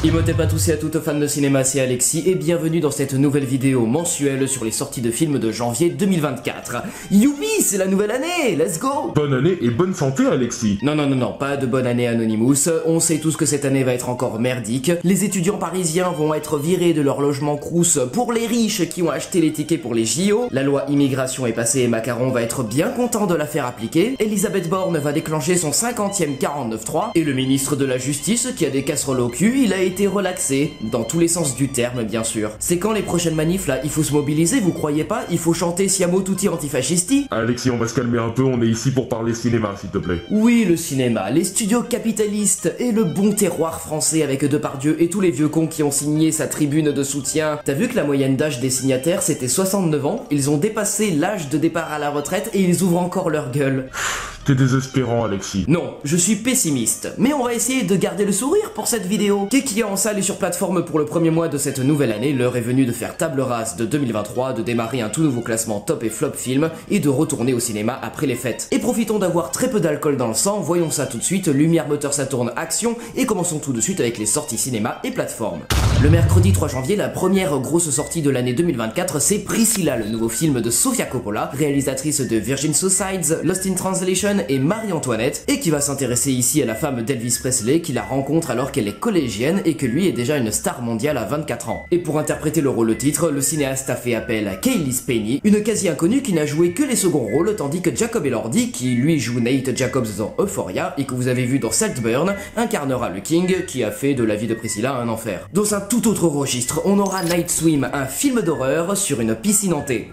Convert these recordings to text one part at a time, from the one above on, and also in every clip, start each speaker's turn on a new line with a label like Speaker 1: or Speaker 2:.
Speaker 1: Imhotep à tous et à toutes fans de cinéma, c'est Alexis et bienvenue dans cette nouvelle vidéo mensuelle sur les sorties de films de janvier 2024. Youpi, c'est la nouvelle année, let's go!
Speaker 2: Bonne année et bonne santé Alexis.
Speaker 1: Non, pas de bonne année Anonymous, on sait tous que cette année va être encore merdique. Les étudiants parisiens vont être virés de leur logement Crous pour les riches qui ont acheté les tickets pour les JO. La loi immigration est passée et Macron va être bien content de la faire appliquer. Elisabeth Borne va déclencher son 50e 49.3 et le ministre de la Justice qui a des casseroles au cul, il a été relaxé, dans tous les sens du terme bien sûr. C'est quand les prochaines manifs là, il faut se mobiliser, vous croyez pas? Il faut chanter Siamo tutti antifascisti?
Speaker 2: Alexis, on va se calmer un peu, on est ici pour parler cinéma s'il te plaît.
Speaker 1: Oui, le cinéma, les studios capitalistes et le bon terroir français avec Depardieu et tous les vieux cons qui ont signé sa tribune de soutien. T'as vu que la moyenne d'âge des signataires c'était 69 ans? Ils ont dépassé l'âge de départ à la retraite et ils ouvrent encore leur gueule.
Speaker 2: T'es désespérant Alexis.
Speaker 1: Non, je suis pessimiste, mais on va essayer de garder le sourire pour cette vidéo. Qui est en salle et sur plateforme pour le premier mois de cette nouvelle année, l'heure est venue de faire table rase de 2023, de démarrer un tout nouveau classement top et flop film et de retourner au cinéma après les fêtes. Et profitons d'avoir très peu d'alcool dans le sang, voyons ça tout de suite, lumière, moteur, ça tourne, action, et commençons tout de suite avec les sorties cinéma et plateforme. Le mercredi 3 janvier, la première grosse sortie de l'année 2024, c'est Priscilla, le nouveau film de Sofia Coppola, réalisatrice de Virgin Suicides, Lost in Translation et Marie-Antoinette, et qui va s'intéresser ici à la femme d'Elvis Presley qui la rencontre alors qu'elle est collégienne et que lui est déjà une star mondiale à 24 ans. Et pour interpréter le rôle titre, le cinéaste a fait appel à Kaylee Spaeny, une quasi-inconnue qui n'a joué que les seconds rôles, tandis que Jacob Elordi, qui lui joue Nate Jacobs dans Euphoria et que vous avez vu dans Saltburn, incarnera le King qui a fait de la vie de Priscilla un enfer. Dans un tout autre registre, on aura Night Swim, un film d'horreur sur une piscine hantée.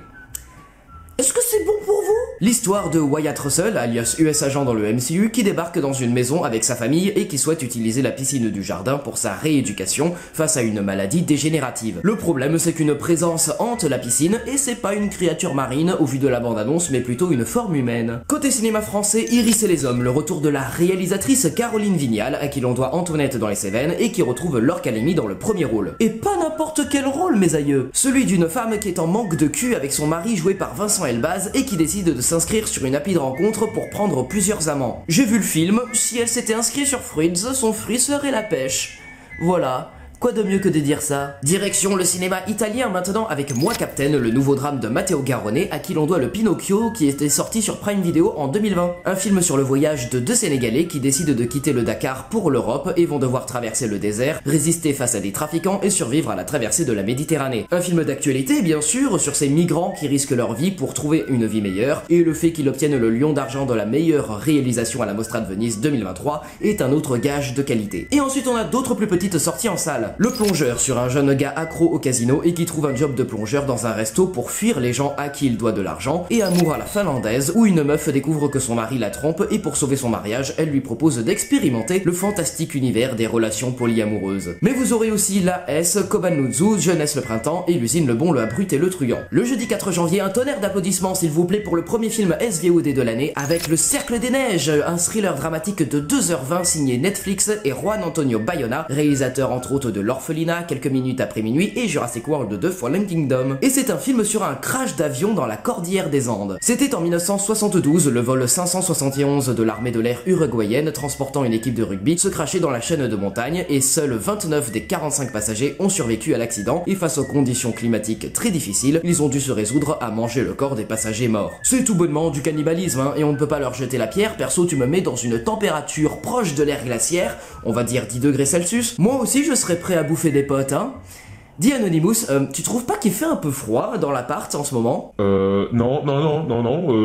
Speaker 1: Est-ce que c'est bon pour vous? L'histoire de Wyatt Russell, alias US agent dans le MCU, qui débarque dans une maison avec sa famille et qui souhaite utiliser la piscine du jardin pour sa rééducation face à une maladie dégénérative. Le problème, c'est qu'une présence hante la piscine et c'est pas une créature marine au vu de la bande-annonce, mais plutôt une forme humaine. Côté cinéma français, Iris et les hommes, le retour de la réalisatrice Caroline Vignal, à qui l'on doit Antoinette dans les Cévennes et qui retrouve Laure Calamy dans le premier rôle. Et pas n'importe quel rôle, mes aïeux! Celui d'une femme qui est en manque de cul avec son mari joué par Vincent Elbaz et qui décide de s'inscrire sur une appli de rencontre pour prendre plusieurs amants. J'ai vu le film, si elle s'était inscrite sur Fruits, son fruit serait la pêche. Voilà. Quoi de mieux que de dire ça? Direction le cinéma italien maintenant avec Moi Captain, le nouveau drame de Matteo Garrone à qui l'on doit le Pinocchio qui était sorti sur Prime Video en 2020. Un film sur le voyage de deux Sénégalais qui décident de quitter le Dakar pour l'Europe et vont devoir traverser le désert, résister face à des trafiquants et survivre à la traversée de la Méditerranée. Un film d'actualité bien sûr sur ces migrants qui risquent leur vie pour trouver une vie meilleure et le fait qu'ils obtiennent le Lion d'argent de la meilleure réalisation à la Mostra de Venise 2023 est un autre gage de qualité. Et ensuite on a d'autres plus petites sorties en salle. Le Plongeur sur un jeune gars accro au casino et qui trouve un job de plongeur dans un resto pour fuir les gens à qui il doit de l'argent, et Amour à la finlandaise où une meuf découvre que son mari la trompe et pour sauver son mariage, elle lui propose d'expérimenter le fantastique univers des relations polyamoureuses. Mais vous aurez aussi La S, Kobanutsu, Jeunesse le printemps et L'usine le bon, le abrut et le truand. Le jeudi 4 janvier, un tonnerre d'applaudissements s'il vous plaît pour le premier film SVOD de l'année avec Le Cercle des Neiges, un thriller dramatique de 2h20 signé Netflix et Juan Antonio Bayona, réalisateur entre autres de L'Orphelinat, Quelques minutes après minuit et Jurassic World 2 Fallen Kingdom. Et c'est un film sur un crash d'avion dans la cordillère des Andes. C'était en 1972, le vol 571 de l'armée de l'air uruguayenne transportant une équipe de rugby se crachait dans la chaîne de montagne et seuls 29 des 45 passagers ont survécu à l'accident et face aux conditions climatiques très difficiles, ils ont dû se résoudre à manger le corps des passagers morts. C'est tout bonnement du cannibalisme hein, et on ne peut pas leur jeter la pierre, perso tu me mets dans une température proche de l'ère glaciaire, on va dire 10 degrés Celsius, moi aussi je serais prêt à bouffer des potes, hein. Dis Anonymous, tu trouves pas qu'il fait un peu froid dans l'appart en ce moment?
Speaker 2: Non,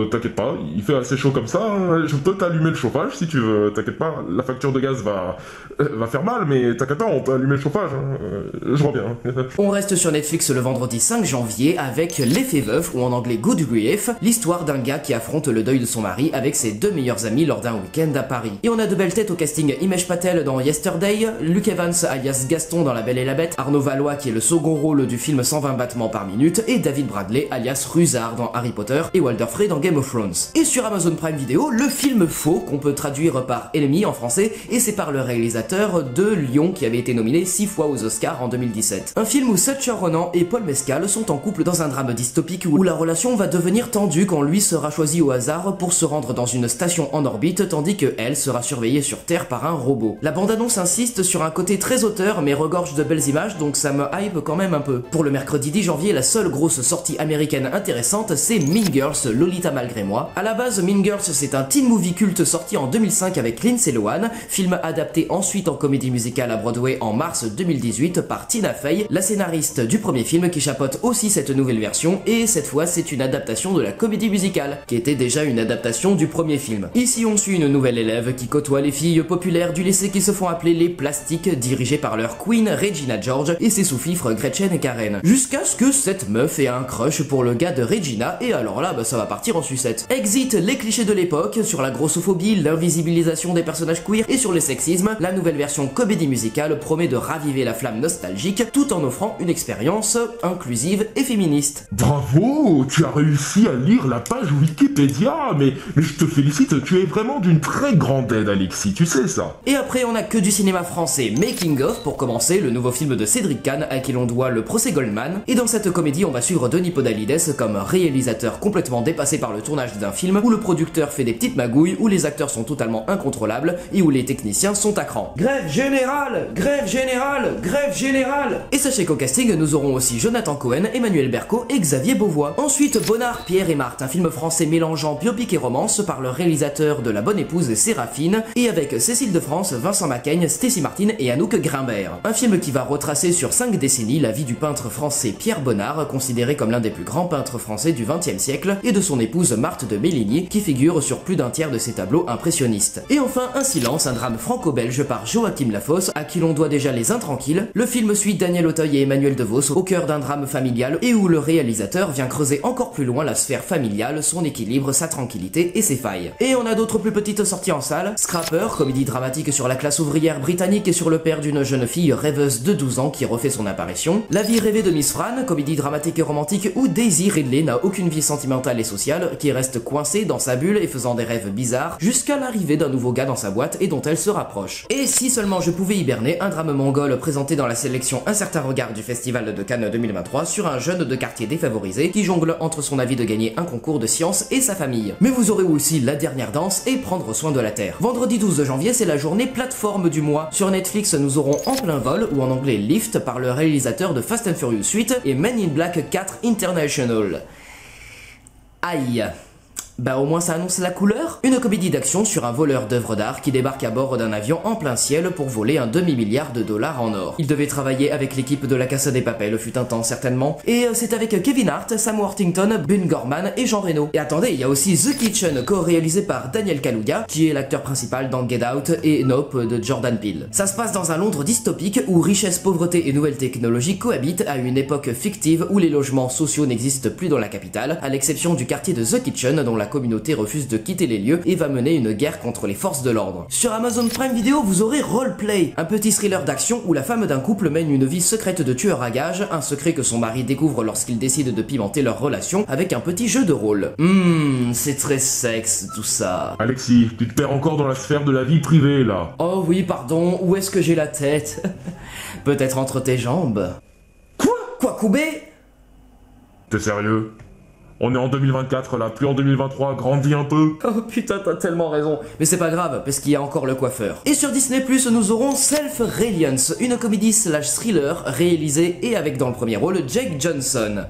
Speaker 2: t'inquiète pas, il fait assez chaud comme ça, hein. Je peux t'allumer le chauffage si tu veux, t'inquiète pas, la facture de gaz va faire mal, mais t'inquiète pas, on peut allumer le chauffage, hein. Je reviens.
Speaker 1: On reste sur Netflix le vendredi 5 janvier avec L'effet veuf, ou en anglais Good Grief, l'histoire d'un gars qui affronte le deuil de son mari avec ses deux meilleurs amis lors d'un week-end à Paris. Et on a de belles têtes au casting, Himesh Patel dans Yesterday, Luke Evans alias Gaston dans La Belle et la Bête, Arnaud Valois qui est le second rôle du film 120 battements par minute, et David Bradley alias Rusard dans Harry Potter et Walder Frey dans Game of Thrones. Et sur Amazon Prime Video, le film Faux, qu'on peut traduire par Ennemi en français, et c'est par le réalisateur de Lyon qui avait été nominé 6 fois aux Oscars en 2017. Un film où Saoirse Ronan et Paul Mescal sont en couple dans un drame dystopique où la relation va devenir tendue quand lui sera choisi au hasard pour se rendre dans une station en orbite tandis que elle sera surveillée sur Terre par un robot. La bande-annonce insiste sur un côté très auteur mais regorge de belles images donc ça me hype quand même un peu. Pour le mercredi 10 janvier, la seule grosse sortie américaine intéressante c'est Mean Girls, Lolita malgré moi. À la base, Mean Girls c'est un teen movie culte sorti en 2005 avec Lindsay Lohan, film adapté ensuite en comédie musicale à Broadway en mars 2018 par Tina Fey, la scénariste du premier film qui chapeaute aussi cette nouvelle version et cette fois c'est une adaptation de la comédie musicale qui était déjà une adaptation du premier film. Ici on suit une nouvelle élève qui côtoie les filles populaires du lycée qui se font appeler les plastiques, dirigées par leur queen Regina George et ses sous-fifres Gretchen et Karen. Jusqu'à ce que cette meuf ait un crush pour le gars de Regina et alors là ça va partir en sucette. Exit les clichés de l'époque sur la grossophobie, l'invisibilisation des personnages queer et sur le sexisme, la nouvelle version comédie musicale promet de raviver la flamme nostalgique tout en offrant une expérience inclusive et féministe.
Speaker 2: Bravo, tu as réussi à lire la page Wikipédia, mais je te félicite, tu es vraiment d'une très grande aide Alexis, tu sais ça.
Speaker 1: Et après on a que du cinéma français, Making of pour commencer, le nouveau film de Cédric Kahn à qui l'on doit le procès Goldman, et dans cette comédie on va suivre Denis Podalides comme réalisateur complètement dépassé par le tournage d'un film où le producteur fait des petites magouilles, où les acteurs sont totalement incontrôlables et où les techniciens sont à cran. Grève générale, grève générale, grève générale. Et sachez qu'au casting nous aurons aussi Jonathan Cohen, Emmanuel Berco et Xavier Beauvois. Ensuite Bonnard, Pierre et Marthe, un film français mélangeant biopic et romance par le réalisateur de La Bonne Épouse Séraphine et avec Cécile de France, Vincent Macaigne, Stécie Martin et Anouk Grimbert. Un film qui va retracer sur 5 décennies la vie du peintre français Pierre Bonnard, considéré comme l'un des plus grands peintres français du XXe siècle, et de son épouse Marthe de Méligny qui figure sur plus d'un tiers de ses tableaux impressionnistes. Et enfin Un silence, un drame franco-belge par Joachim Lafosse à qui l'on doit déjà Les Intranquilles. Le film suit Daniel Auteuil et Emmanuel DeVos au cœur d'un drame familial et où le réalisateur vient creuser encore plus loin la sphère familiale, son équilibre, sa tranquillité et ses failles. Et on a d'autres plus petites sorties en salle. Scrapper, comédie dramatique sur la classe ouvrière britannique et sur le père d'une jeune fille rêveuse de 12 ans qui refait son apparition. La vie rêvée de Miss Fran, comédie dramatique et romantique où Daisy Ridley n'a aucune vie sentimentale et sociale, qui reste coincée dans sa bulle et faisant des rêves bizarres jusqu'à l'arrivée d'un nouveau gars dans sa boîte et dont elle se rapproche. Et si seulement je pouvais hiberner, un drame mongol présenté dans la sélection Un certain regard du Festival de Cannes 2023 sur un jeune de quartier défavorisé qui jongle entre son avis de gagner un concours de sciences et sa famille. Mais vous aurez aussi La dernière danse et Prendre soin de la Terre. Vendredi 12 janvier, c'est la journée plateforme du mois. Sur Netflix, nous aurons En plein vol, ou en anglais Lift, par le réalisateur de Fast and Furious 8 et Men in Black 4 International. Aïe. Bah au moins ça annonce la couleur. Une comédie d'action sur un voleur d'œuvres d'art qui débarque à bord d'un avion en plein ciel pour voler un demi-milliard de dollars en or. Il devait travailler avec l'équipe de la Casa de Papel, fut un temps certainement. Et c'est avec Kevin Hart, Sam Worthington, Ben Gorman et Jean Reno. Et attendez, il y a aussi The Kitchen, co-réalisé par Daniel Kaluuya, qui est l'acteur principal dans Get Out et Nope de Jordan Peele. Ça se passe dans un Londres dystopique où richesse, pauvreté et nouvelles technologies cohabitent à une époque fictive où les logements sociaux n'existent plus dans la capitale, à l'exception du quartier de The Kitchen dont la communauté refuse de quitter les lieux et va mener une guerre contre les forces de l'ordre. Sur Amazon Prime Video, vous aurez Roleplay, un petit thriller d'action où la femme d'un couple mène une vie secrète de tueur à gages, un secret que son mari découvre lorsqu'il décide de pimenter leur relation avec un petit jeu de rôle. C'est très sexe tout ça.
Speaker 2: Alexis, tu te perds encore dans la sphère de la vie privée là.
Speaker 1: Oh oui, pardon, où est-ce que j'ai la tête? Peut-être entre tes jambes. Quoi, Koubé?
Speaker 2: T'es sérieux? On est en 2024 là, plus en 2023, grandis un peu.
Speaker 1: Oh putain, t'as tellement raison. Mais c'est pas grave, parce qu'il y a encore le coiffeur. Et sur Disney+, nous aurons Self-Reliance, une comédie slash thriller réalisée et avec dans le premier rôle Jake Johnson.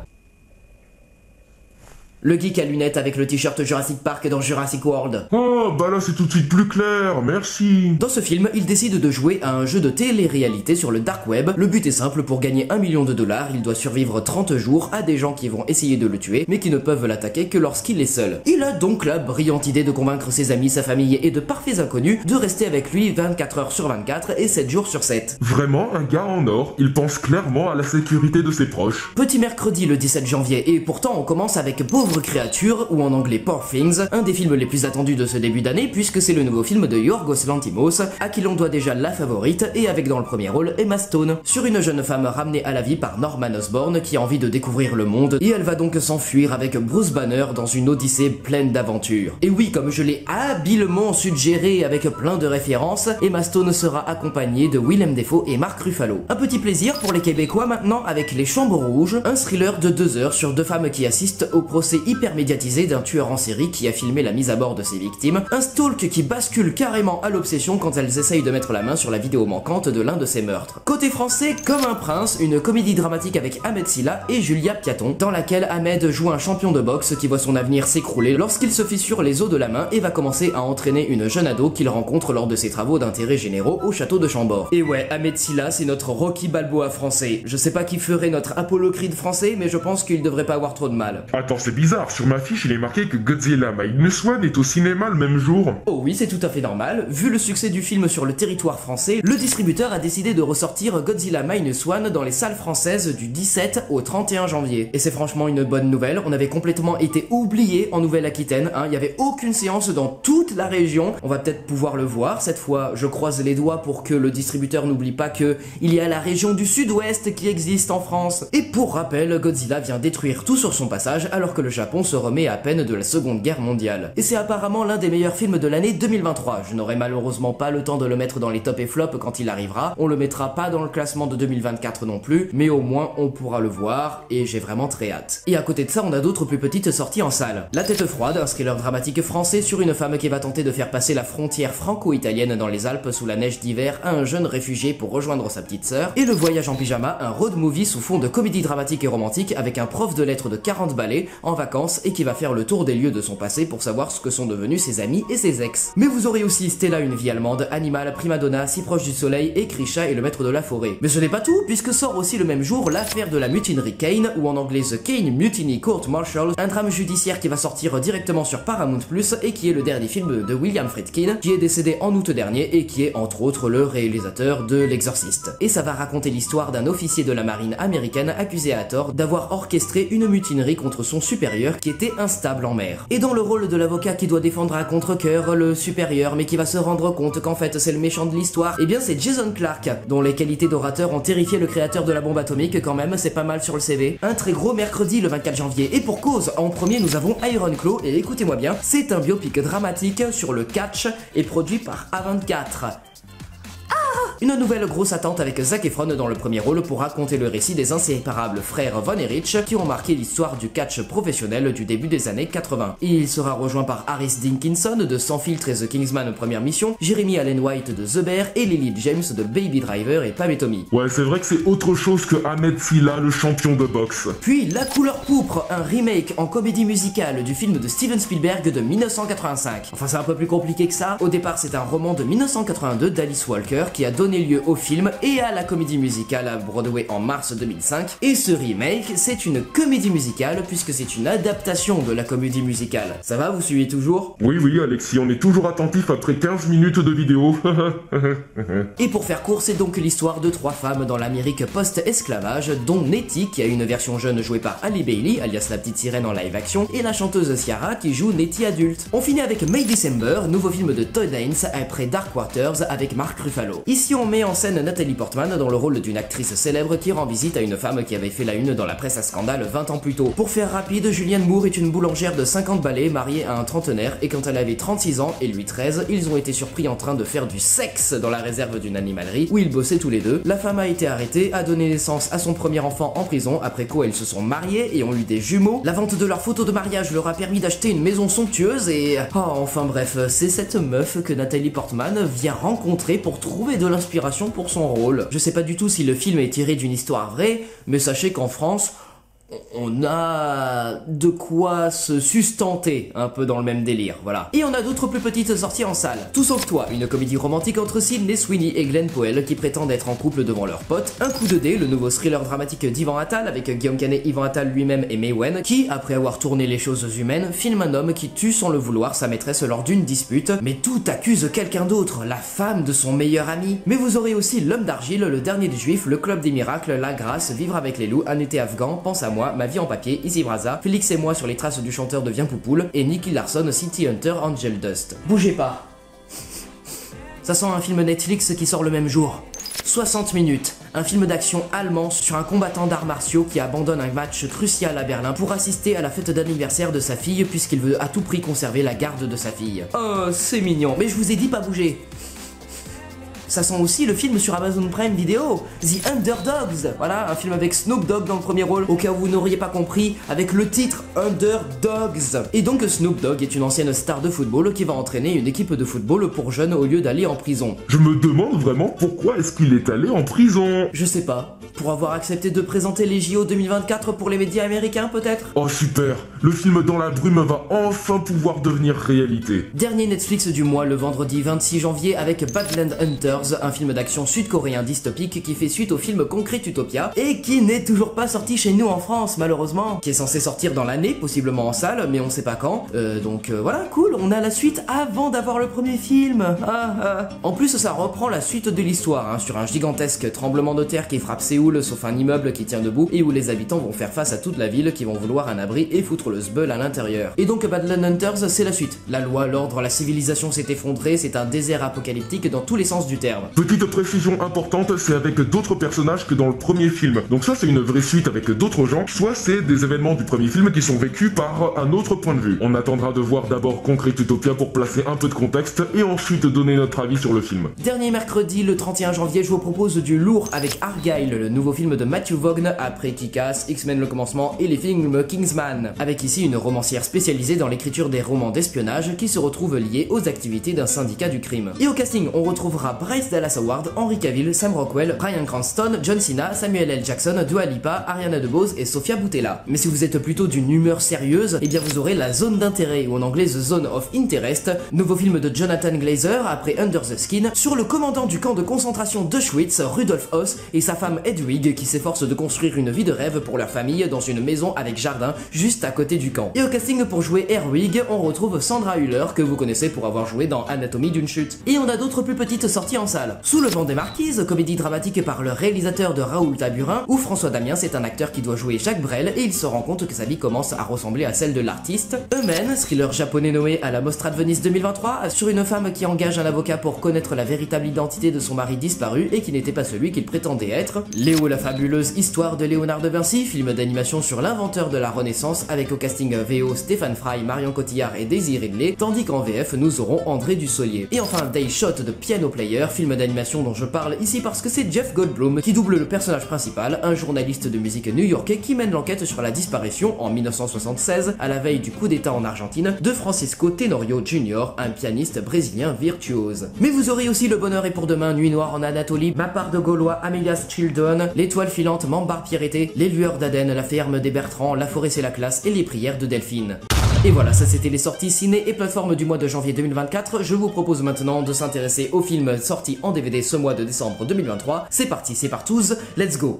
Speaker 1: Le geek à lunettes avec le t-shirt Jurassic Park dans Jurassic World.
Speaker 2: Oh, bah là c'est tout de suite plus clair, merci.
Speaker 1: Dans ce film, il décide de jouer à un jeu de télé-réalité sur le dark web. Le but est simple, pour gagner 1 million de dollars, il doit survivre 30 jours à des gens qui vont essayer de le tuer, mais qui ne peuvent l'attaquer que lorsqu'il est seul. Il a donc la brillante idée de convaincre ses amis, sa famille et de parfaits inconnus de rester avec lui 24 heures sur 24 et 7 jours sur 7.
Speaker 2: Vraiment un gars en or, il pense clairement à la sécurité de ses proches.
Speaker 1: Petit mercredi le 17 janvier, et pourtant on commence avec Pauvre Pauvres créatures, ou en anglais Poor Things, un des films les plus attendus de ce début d'année puisque c'est le nouveau film de Yorgos Lanthimos, à qui l'on doit déjà La Favorite et avec dans le premier rôle Emma Stone, sur une jeune femme ramenée à la vie par Norman Osborn qui a envie de découvrir le monde et elle va donc s'enfuir avec Bruce Banner dans une odyssée pleine d'aventures. Et oui, comme je l'ai habilement suggéré avec plein de références, Emma Stone sera accompagnée de Willem Dafoe et Mark Ruffalo. Un petit plaisir pour les Québécois maintenant avec Les Chambres Rouges, un thriller de 2 heures sur 2 femmes qui assistent au procès hyper médiatisé d'un tueur en série qui a filmé la mise à bord de ses victimes, un stalk qui bascule carrément à l'obsession quand elles essayent de mettre la main sur la vidéo manquante de l'un de ses meurtres. Côté français, Comme un prince, une comédie dramatique avec Ahmed Silla et Julia Piaton, dans laquelle Ahmed joue un champion de boxe qui voit son avenir s'écrouler lorsqu'il se fissure les os de la main et va commencer à entraîner une jeune ado qu'il rencontre lors de ses travaux d'intérêt généraux au château de Chambord. Et ouais, Ahmed Silla, c'est notre Rocky Balboa français. Je sais pas qui ferait notre Apollo Creed français, mais je pense qu'il devrait pas avoir trop de mal.
Speaker 2: Attends, c'est bizarre, sur ma fiche il est marqué que Godzilla Minus One est au cinéma le même jour.
Speaker 1: Oh oui, c'est tout à fait normal. Vu le succès du film sur le territoire français, le distributeur a décidé de ressortir Godzilla Minus One dans les salles françaises du 17 au 31 janvier. Et c'est franchement une bonne nouvelle, on avait complètement été oublié en Nouvelle-Aquitaine, hein. Il y avait aucune séance dans toute la région. On va peut-être pouvoir le voir, cette fois je croise les doigts pour que le distributeur n'oublie pas que il y a la région du sud-ouest qui existe en France. Et pour rappel, Godzilla vient détruire tout sur son passage alors que le Japon se remet à peine de la Seconde Guerre mondiale. Et c'est apparemment l'un des meilleurs films de l'année 2023. Je n'aurai malheureusement pas le temps de le mettre dans les top et flops quand il arrivera. On le mettra pas dans le classement de 2024 non plus, mais au moins on pourra le voir et j'ai vraiment très hâte. Et à côté de ça, on a d'autres plus petites sorties en salle. La Tête froide, un thriller dramatique français sur une femme qui va tenter de faire passer la frontière franco-italienne dans les Alpes sous la neige d'hiver à un jeune réfugié pour rejoindre sa petite sœur. Et Le Voyage en pyjama, un road movie sous fond de comédie dramatique et romantique avec un prof de lettres de 40 balais en vacances et qui va faire le tour des lieux de son passé pour savoir ce que sont devenus ses amis et ses ex. Mais vous aurez aussi Stella, une vie allemande, Animal, Primadonna, Si proche du soleil et Krisha et le maître de la forêt. Mais ce n'est pas tout, puisque sort aussi le même jour l'affaire de la mutinerie Kane, ou en anglais The Kane Mutiny Court Martial, un drame judiciaire qui va sortir directement sur Paramount Plus et qui est le dernier film de William Friedkin, qui est décédé en août dernier et qui est entre autres le réalisateur de L'Exorciste. Et ça va raconter l'histoire d'un officier de la marine américaine accusé à tort d'avoir orchestré une mutinerie contre son supérieur qui était instable en mer. Et dans le rôle de l'avocat qui doit défendre à contre-cœur le supérieur mais qui va se rendre compte qu'en fait c'est le méchant de l'histoire, et bien c'est Jason Clarke, dont les qualités d'orateur ont terrifié le créateur de la bombe atomique quand même, c'est pas mal sur le CV. Un très gros mercredi le 24 janvier, et pour cause, en premier nous avons Iron Claw, et écoutez-moi bien, c'est un biopic dramatique sur le catch et produit par A24. Une nouvelle grosse attente avec Zac Efron dans le premier rôle pour raconter le récit des inséparables frères Von Erich qui ont marqué l'histoire du catch professionnel du début des années 80. Et il sera rejoint par Harris Dickinson de Sans filtre et The Kingsman première mission, Jeremy Allen White de The Bear et Lily James de Baby Driver et Pam et Tommy.
Speaker 2: Ouais, c'est vrai que c'est autre chose que Ahmed Silla, le champion de boxe.
Speaker 1: Puis La couleur pourpre, un remake en comédie musicale du film de Steven Spielberg de 1985. Enfin c'est un peu plus compliqué que ça. Au départ c'est un roman de 1982 d'Alice Walker qui a donné lieu au film et à la comédie musicale à Broadway en mars 2005. Et ce remake, c'est une comédie musicale puisque c'est une adaptation de la comédie musicale. Ça va, vous suivez toujours?
Speaker 2: Oui, Alexis, on est toujours attentif après 15 minutes de vidéo.
Speaker 1: Et pour faire court, c'est donc l'histoire de 3 femmes dans l'Amérique post-esclavage, dont Nettie, qui a une version jeune jouée par Halle Bailey, alias la petite sirène en live action, et la chanteuse Ciara, qui joue Nettie adulte. On finit avec May December, nouveau film de Todd Haynes après Dark Waters avec Mark Ruffalo. Ici, on met en scène Nathalie Portman dans le rôle d'une actrice célèbre qui rend visite à une femme qui avait fait la une dans la presse à scandale 20 ans plus tôt. Pour faire rapide, Julianne Moore est une boulangère de 50 balais mariée à un trentenaire et quand elle avait 36 ans et lui 13, ils ont été surpris en train de faire du sexe dans la réserve d'une animalerie où ils bossaient tous les deux. La femme a été arrêtée, a donné naissance à son premier enfant en prison, après quoi ils se sont mariés et ont eu des jumeaux. La vente de leurs photos de mariage leur a permis d'acheter une maison somptueuse et... Oh, enfin bref, c'est cette meuf que Nathalie Portman vient rencontrer pour trouver de l'inspiration pour son rôle. Je sais pas du tout si le film est tiré d'une histoire vraie, mais sachez qu'en France, on a de quoi se sustenter un peu dans le même délire, voilà. Et on a d'autres plus petites sorties en salle. Tout sauf toi, une comédie romantique entre Sydney Sweeney et Glenn Powell qui prétendent être en couple devant leurs potes. Un coup de dé, le nouveau thriller dramatique d'Ivan Attal avec Guillaume Canet, Yvan Attal lui-même et May Wen, qui, après avoir tourné Les choses humaines, filme un homme qui tue sans le vouloir sa maîtresse lors d'une dispute, mais tout accuse quelqu'un d'autre, la femme de son meilleur ami. Mais vous aurez aussi L'homme d'argile, Le dernier des juifs, Le club des miracles, La grâce, Vivre avec les loups, Un été afghan, Pense à moi, moi, Ma vie en papier, Easy Braza, Félix et moi sur les traces du chanteur de Viens Poupoule, et Nicky Larson, City Hunter, Angel Dust. Bougez pas. Ça sent un film Netflix qui sort le même jour. 60 minutes, un film d'action allemand sur un combattant d'arts martiaux qui abandonne un match crucial à Berlin pour assister à la fête d'anniversaire de sa fille puisqu'il veut à tout prix conserver la garde de sa fille. Oh, c'est mignon, mais je vous ai dit pas bouger. Ça sent aussi le film sur Amazon Prime Video, The Underdogs. Voilà, un film avec Snoop Dogg dans le premier rôle, au cas où vous n'auriez pas compris, avec le titre Underdogs. Et donc Snoop Dogg est une ancienne star de football qui va entraîner une équipe de football pour jeunes au lieu d'aller en prison.
Speaker 2: Je me demande vraiment pourquoi est-ce qu'il est allé en prison.
Speaker 1: Je sais pas. Pour avoir accepté de présenter les JO 2024 pour les médias américains peut-être?
Speaker 2: Oh super, le film Dans la brume va enfin pouvoir devenir réalité.
Speaker 1: Dernier Netflix du mois le vendredi 26 janvier avec Badland Hunters, un film d'action sud-coréen dystopique qui fait suite au film Concrete Utopia et qui n'est toujours pas sorti chez nous en France malheureusement, qui est censé sortir dans l'année, possiblement en salle, mais on sait pas quand. Donc voilà, cool, on a la suite avant d'avoir le premier film. En plus ça reprend la suite de l'histoire, hein, sur un gigantesque tremblement de terre qui frappe Séoul sauf un immeuble qui tient debout et où les habitants vont faire face à toute la ville qui vont vouloir un abri et foutre le sbeul à l'intérieur. Et donc Badland Hunters c'est la suite. La loi, l'ordre, la civilisation s'est effondrée, c'est un désert apocalyptique dans tous les sens du terme.
Speaker 2: Petite précision importante, c'est avec d'autres personnages que dans le premier film. Donc soit c'est une vraie suite avec d'autres gens, soit c'est des événements du premier film qui sont vécus par un autre point de vue. On attendra de voir d'abord Concrete Utopia pour placer un peu de contexte et ensuite donner notre avis sur le film.
Speaker 1: Dernier mercredi, le 31 janvier, je vous propose du lourd avec Argyle, le nouveau film de Matthew Vaughn après Kick-Ass, X-Men le commencement et les films Kingsman, avec ici une romancière spécialisée dans l'écriture des romans d'espionnage qui se retrouve liée aux activités d'un syndicat du crime. Et au casting, on retrouvera Bryce Dallas Howard, Henry Cavill, Sam Rockwell, Bryan Cranston, John Cena, Samuel L. Jackson, Dua Lipa, Ariana DeBose et Sofia Boutella. Mais si vous êtes plutôt d'une humeur sérieuse, eh bien vous aurez La Zone d'intérêt, ou en anglais The Zone of Interest, nouveau film de Jonathan Glazer après Under the Skin, sur le commandant du camp de concentration d'Auschwitz, Rudolf Höss, et sa femme Hedwig qui s'efforcent de construire une vie de rêve pour leur famille dans une maison avec jardin juste à côté du camp. Et au casting pour jouer Hedwig, on retrouve Sandra Hüller que vous connaissez pour avoir joué dans Anatomie d'une chute. Et on a d'autres plus petites sorties en salle. Sous le vent des marquises, comédie dramatique par le réalisateur de Raoul Taburin, où François Damiens est un acteur qui doit jouer Jacques Brel et il se rend compte que sa vie commence à ressembler à celle de l'artiste. Eumen, thriller japonais nommé à la Mostra de Venise 2023, sur une femme qui engage un avocat pour connaître la véritable identité de son mari disparu et qui n'était pas celui qu'il prétendait être. Léo la fabuleuse histoire de Léonard de Vinci, film d'animation sur l'inventeur de la Renaissance avec au casting VO Stéphane Fry, Marion Cotillard et Daisy Ridley, tandis qu'en VF nous aurons André Dussolier. Et enfin Day Shot de Piano Player, film d'animation dont je parle ici parce que c'est Jeff Goldblum qui double le personnage principal, un journaliste de musique new-yorkais qui mène l'enquête sur la disparition en 1976, à la veille du coup d'état en Argentine, de Francisco Tenorio Jr., un pianiste brésilien virtuose. Mais vous aurez aussi Le Bonheur est pour demain, Nuit Noire en Anatolie, Ma part de Gaulois, Amelia's Children, L'Étoile filante, Mambar Pierreté, Les Lueurs d'Aden, La ferme des Bertrands, La forêt c'est la classe et Les prières de Delphine. Et voilà, ça c'était les sorties ciné et plateformes du mois de janvier 2024. Je vous propose maintenant de s'intéresser aux films sortis en DVD ce mois de décembre 2023. C'est parti, c'est partouze, let's go!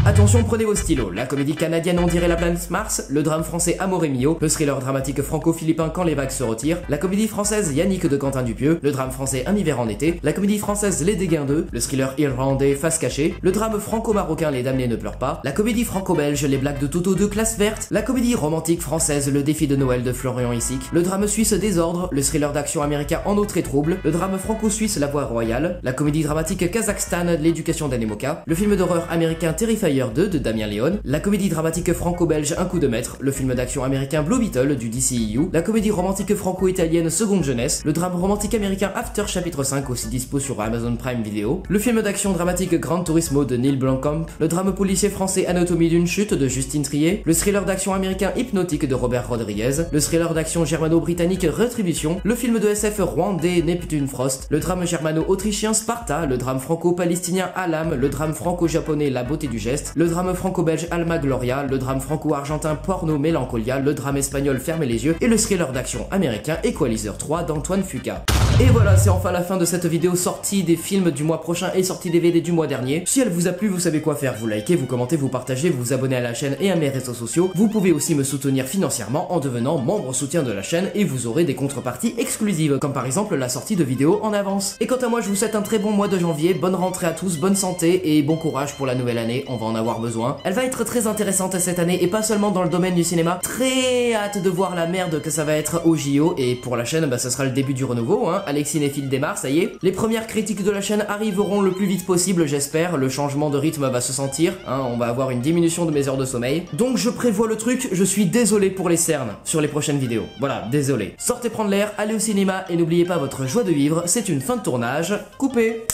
Speaker 1: Attention, prenez vos stylos. La comédie canadienne On dirait la planète Mars, le drame français Amour et Mio, le thriller dramatique franco-philippin Quand les vagues se retirent, la comédie française Yannick de Quentin Dupieux, le drame français Un hiver en été, la comédie française Les Dégains 2, le thriller irlandais Face cachée, le drame franco-marocain Les damnés ne pleurent pas, la comédie franco-belge Les blagues de Toto de Classe verte, la comédie romantique française Le défi de Noël de Florian Hissick, le drame suisse Désordre, le thriller d'action américain En eau très trouble, le drame franco-suisse La voie royale, la comédie dramatique Kazakhstan L'éducation d'Anemoka, le film d'horreur américain Terrifier 2 de Damien Léon, la comédie dramatique franco-belge Un coup de maître, le film d'action américain Blue Beetle du DCEU, la comédie romantique franco-italienne Seconde jeunesse, le drame romantique américain After chapitre 5 aussi dispo sur Amazon Prime Video, le film d'action dramatique Gran Turismo de Neil Blomkamp, le drame policier français Anatomie d'une chute de Justine Triet, le thriller d'action américain Hypnotique de Robert Rodriguez, le thriller d'action germano-britannique Rétribution, le film de SF rwandais Neptune Frost, le drame germano-autrichien Sparta, le drame franco-palestinien Alam, le drame franco-japonais La beauté du geste, le drame franco-belge Alma Gloria, le drame franco-argentin Porno Mélancolia, le drame espagnol Fermez les yeux et le thriller d'action américain Equalizer 3 d'Antoine Fuqua. Et voilà, c'est enfin la fin de cette vidéo, sortie des films du mois prochain et sortie DVD du mois dernier. Si elle vous a plu, vous savez quoi faire, vous likez, vous commentez, vous partagez, vous vous abonnez à la chaîne et à mes réseaux sociaux. Vous pouvez aussi me soutenir financièrement en devenant membre soutien de la chaîne et vous aurez des contreparties exclusives, comme par exemple la sortie de vidéos en avance. Et quant à moi, je vous souhaite un très bon mois de janvier, bonne rentrée à tous, bonne santé et bon courage pour la nouvelle année, on va en avoir besoin. Elle va être très intéressante cette année et pas seulement dans le domaine du cinéma. Très hâte de voir la merde que ça va être au JO et pour la chaîne, ça sera le début du renouveau, hein. Alexis Cinéphile démarre, ça y est. Les premières critiques de la chaîne arriveront le plus vite possible, j'espère. Le changement de rythme va se sentir, hein. On va avoir une diminution de mes heures de sommeil. Donc je prévois le truc, je suis désolé pour les cernes sur les prochaines vidéos. Voilà, désolé. Sortez prendre l'air, allez au cinéma et n'oubliez pas votre joie de vivre, c'est une fin de tournage. Coupé.